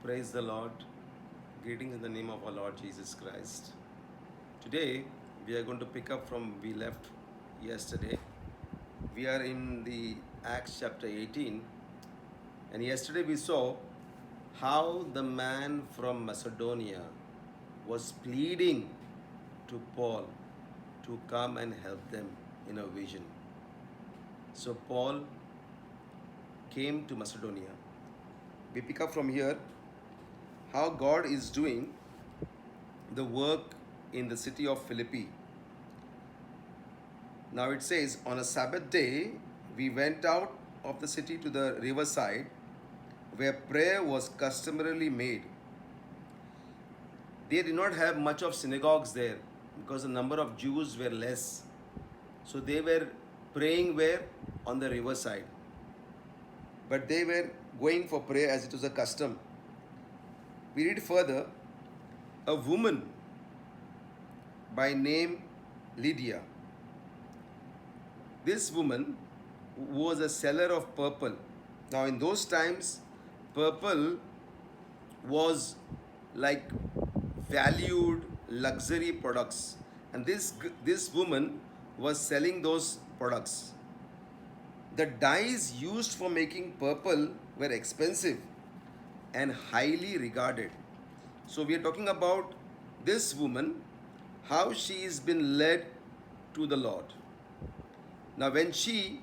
Praise the Lord. Greetings in the name of our Lord Jesus Christ. Today we are going to pick up from we left yesterday. We are in the Acts chapter 18, and yesterday we saw how the man from Macedonia was pleading to Paul to come and help them in a vision. So Paul came to Macedonia. We pick up from here how God is doing the work in the city of Philippi. Now it says, on a Sabbath day, we went out of the city to the riverside where prayer was customarily made. They did not have much of synagogues there because the number of Jews were less. So they were praying where? On the riverside. But they were going for prayer as it was a custom. We read further, a woman by name Lydia. This woman was a seller of purple. Now in those times, purple was like valued luxury products, and this woman was selling those products. The dyes used for making purple were expensive and highly regarded. So we are talking about this woman, how she has been led to the Lord. Now when she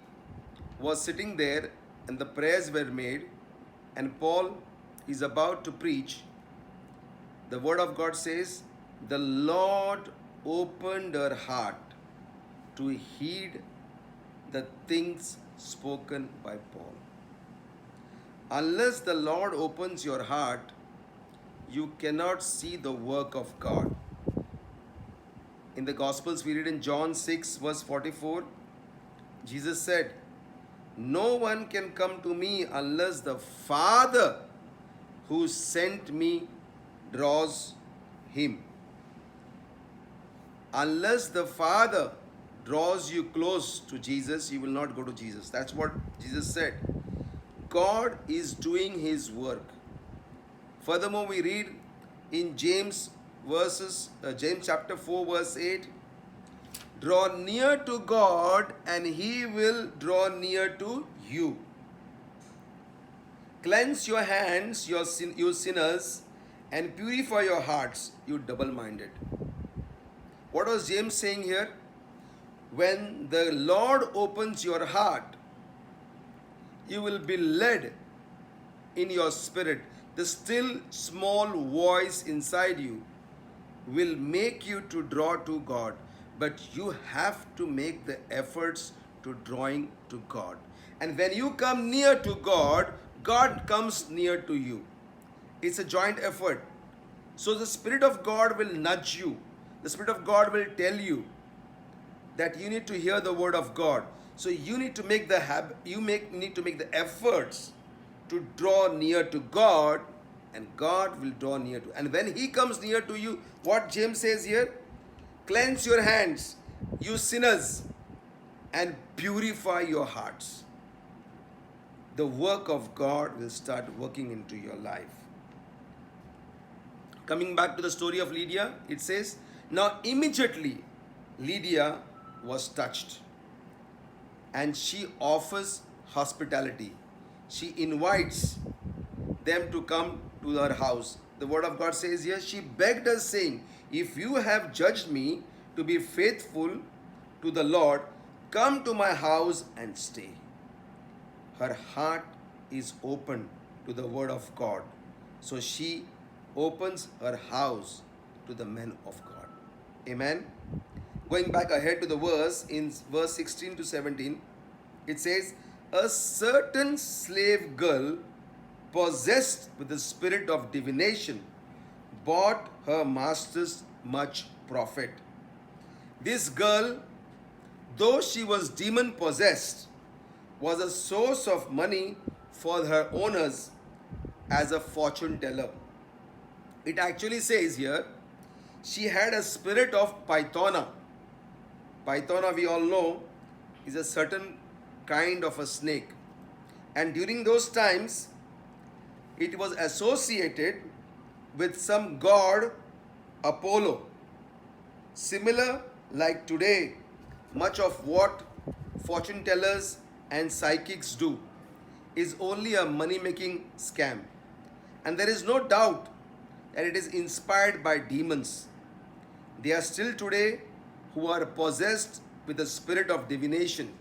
was sitting there and the prayers were made and Paul is about to preach, the word of God says, the Lord opened her heart to heed the things spoken by Paul. Unless the Lord opens your heart, you cannot see the work of God. In the Gospels, we read in John 6, verse 44, Jesus said, no one can come to me unless the Father who sent me draws him. Unless the Father draws you close to Jesus, you will not go to Jesus. That's what Jesus said. God is doing his work. Furthermore, we read in James chapter 4 verse 8, draw near to God and he will draw near to you. Cleanse your hands, you sinners, and purify your hearts, you double-minded. What was James saying here? When the Lord opens your heart, you will be led in your spirit. The still small voice inside you will make you to draw to God, but you have to make the efforts to drawing to God. And when you come near to God, God comes near to you. It's a joint effort. So the Spirit of God will nudge you. The Spirit of God will tell you that you need to hear the word of God. So you need to make the need to make the efforts to draw near to God, and God will draw near to you. And when he comes near to you, what James says here, cleanse your hands, you sinners, and purify your hearts. The work of God will start working into your life. Coming back to the story of Lydia, it says, now immediately Lydia was touched and she offers hospitality. She invites them to come to her house. The word of God says here, she begged us saying, if you have judged me to be faithful to the Lord, come to my house and stay. Her heart is open to the word of God. So she opens her house to the men of God. Amen. Going back ahead to the verse, in verse 16 to 17, it says, a certain slave girl possessed with the spirit of divination bought her masters much profit. This girl, though she was demon possessed, was a source of money for her owners as a fortune teller. It actually says here, she had a spirit of Pythona. Pythona, we all know, is a certain kind of a snake. And during those times, it was associated with some god, Apollo. Similar, like today, much of what fortune tellers and psychics do is only a money making scam. And there is no doubt that it is inspired by demons. They are still today who are possessed with the spirit of divination,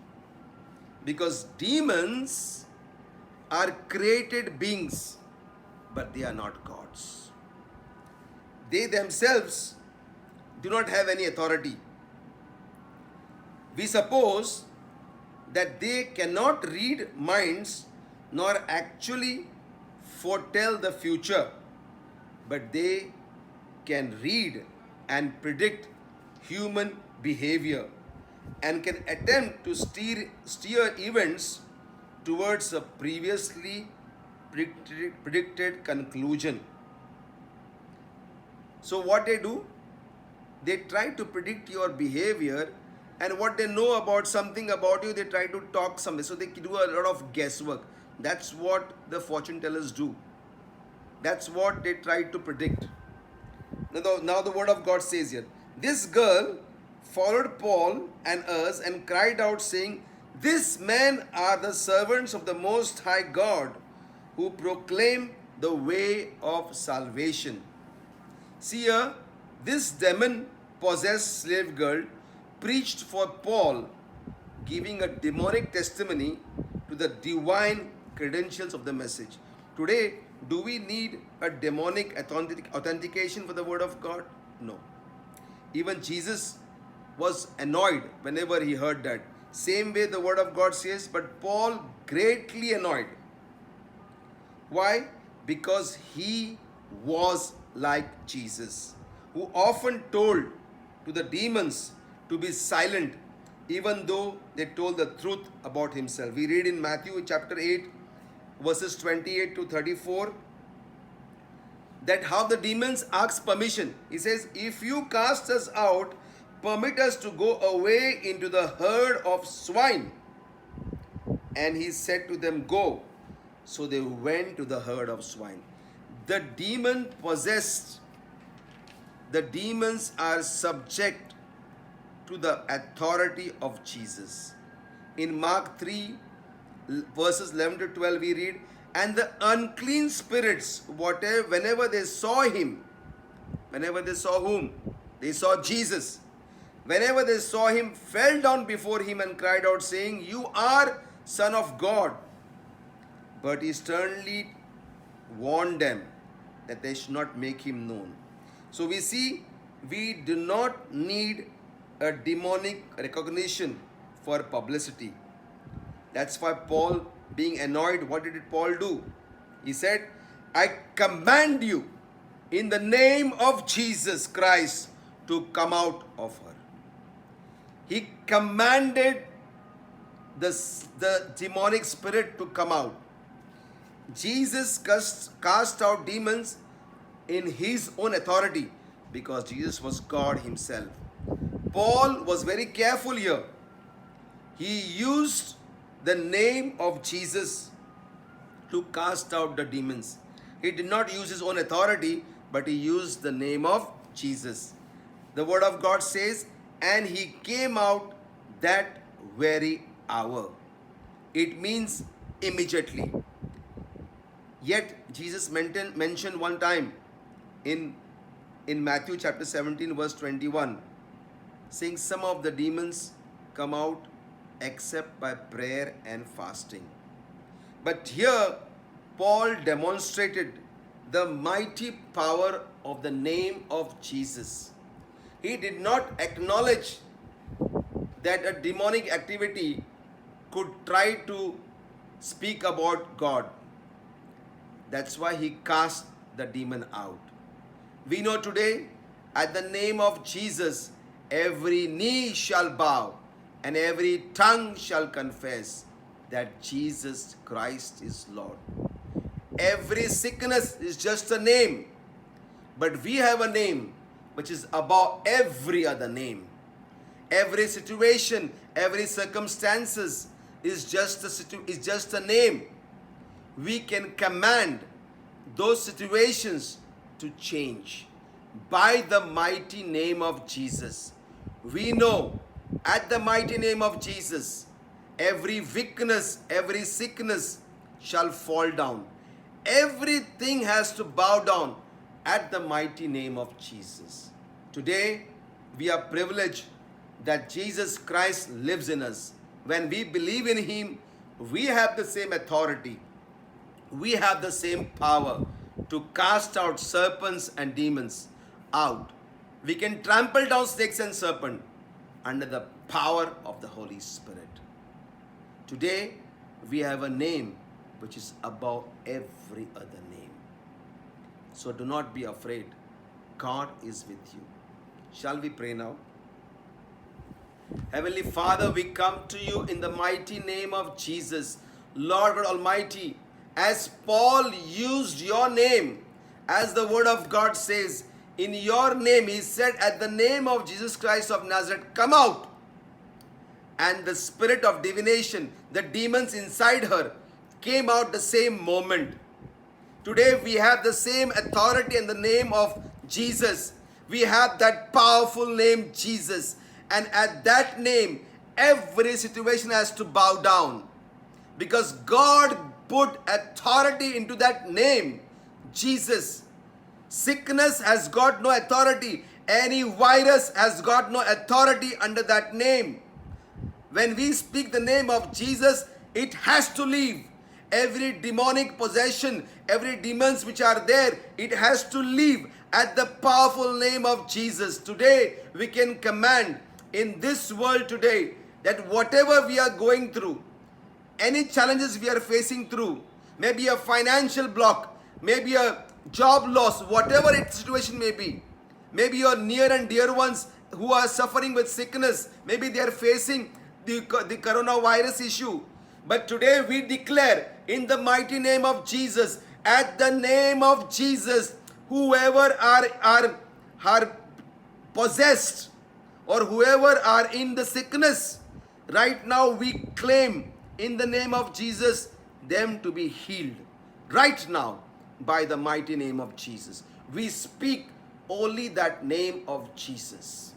because demons are created beings, but they are not gods. They themselves do not have any authority. We suppose that they cannot read minds nor actually foretell the future, but they can read and predict human behavior and can attempt to steer events towards a previously predicted conclusion. So what they do? They try to predict your behavior, and what they know about something about you, they try to talk something. So they do a lot of guesswork. That's what the fortune tellers do. That's what they try to predict. Now the word of God says here, this girl followed Paul and us and cried out, saying, these men are the servants of the Most High God, who proclaim the way of salvation. See here, this demon-possessed slave girl preached for Paul, giving a demonic testimony to the divine credentials of the message. Today, do we need a demonic authentication for the word of God? No. Even Jesus was annoyed whenever he heard that. Same way the word of God says, but Paul greatly annoyed. Why? Because he was like Jesus, who often told to the demons to be silent, even though they told the truth about himself. We read in Matthew chapter 8, verses 28 to 34, that how the demons ask permission. He says, if you cast us out, permit us to go away into the herd of swine. And he said to them, go. So they went to the herd of swine. The demon possessed, the demons are subject to the authority of Jesus. In Mark 3, verses 11 to 12, we read, and the unclean spirits, whenever they saw him, whenever they saw whom? They saw Jesus. Whenever they saw him, fell down before him and cried out, saying, you are Son of God. But he sternly warned them that they should not make him known. So we see, we do not need a demonic recognition for publicity. That's why Paul, being annoyed, what did Paul do? He said, I command you in the name of Jesus Christ to come out of her. He commanded the demonic spirit to come out. Jesus cast out demons in his own authority because Jesus was God himself. Paul was very careful here. He used the name of Jesus to cast out the demons. He did not use his own authority, but he used the name of Jesus. The word of God says, and he came out that very hour. It means immediately. Yet Jesus mentioned one time in Matthew chapter 17 verse 21, saying some of the demons come out except by prayer and fasting. But here Paul demonstrated the mighty power of the name of Jesus. He did not acknowledge that a demonic activity could try to speak about God. That's why he cast the demon out. We know today, at the name of Jesus, every knee shall bow and every tongue shall confess that Jesus Christ is Lord. Every sickness is just a name, but we have a name which is above every other name. Every situation, every circumstances is just a name. We can command those situations to change by the mighty name of Jesus. We know at the mighty name of Jesus, every weakness, every sickness shall fall down. Everything has to bow down at the mighty name of Jesus. Today, we are privileged that Jesus Christ lives in us. When we believe in Him, we have the same authority, we have the same power to cast out serpents and demons out. We can trample down snakes and serpents under the power of the Holy Spirit. Today, we have a name which is above every other name. So do not be afraid. God is with you. Shall we pray now? Heavenly Father, we come to you in the mighty name of Jesus. Lord God Almighty, as Paul used your name, as the word of God says, in your name, he said, at the name of Jesus Christ of Nazareth, come out. And the spirit of divination, the demons inside her, came out the same moment. Today we have the same authority in the name of Jesus. We have that powerful name, Jesus. And at that name, every situation has to bow down. Because God put authority into that name, Jesus. Sickness has got no authority. Any virus has got no authority under that name. When we speak the name of Jesus, it has to leave. Every demonic possession, every demons which are there, it has to leave at the powerful name of Jesus. Today, we can command in this world today that whatever we are going through, any challenges we are facing through, maybe a financial block, maybe a job loss, whatever its situation may be, maybe your near and dear ones who are suffering with sickness, maybe they are facing the coronavirus issue. But today we declare in the mighty name of Jesus, at the name of Jesus, whoever are possessed or whoever are in the sickness, right now we claim in the name of Jesus them to be healed. Right now, by the mighty name of Jesus. We speak only that name of Jesus.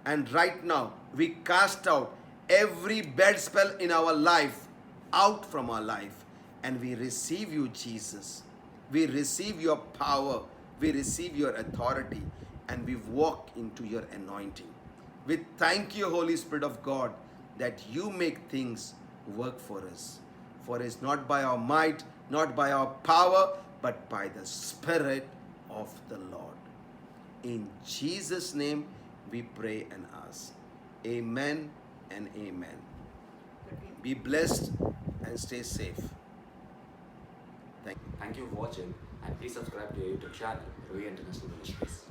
And right now, we cast out every bad spell in our life out from our life. And we receive you, Jesus. We receive your power. We receive your authority. And we walk into your anointing. We thank you, Holy Spirit of God, that you make things work for us. For it's not by our might, not by our power, but by the Spirit of the Lord. In Jesus' name we pray and ask. Amen and amen. Be blessed and stay safe. Thank you for watching, and please subscribe to our YouTube channel, Ravi International Ministries.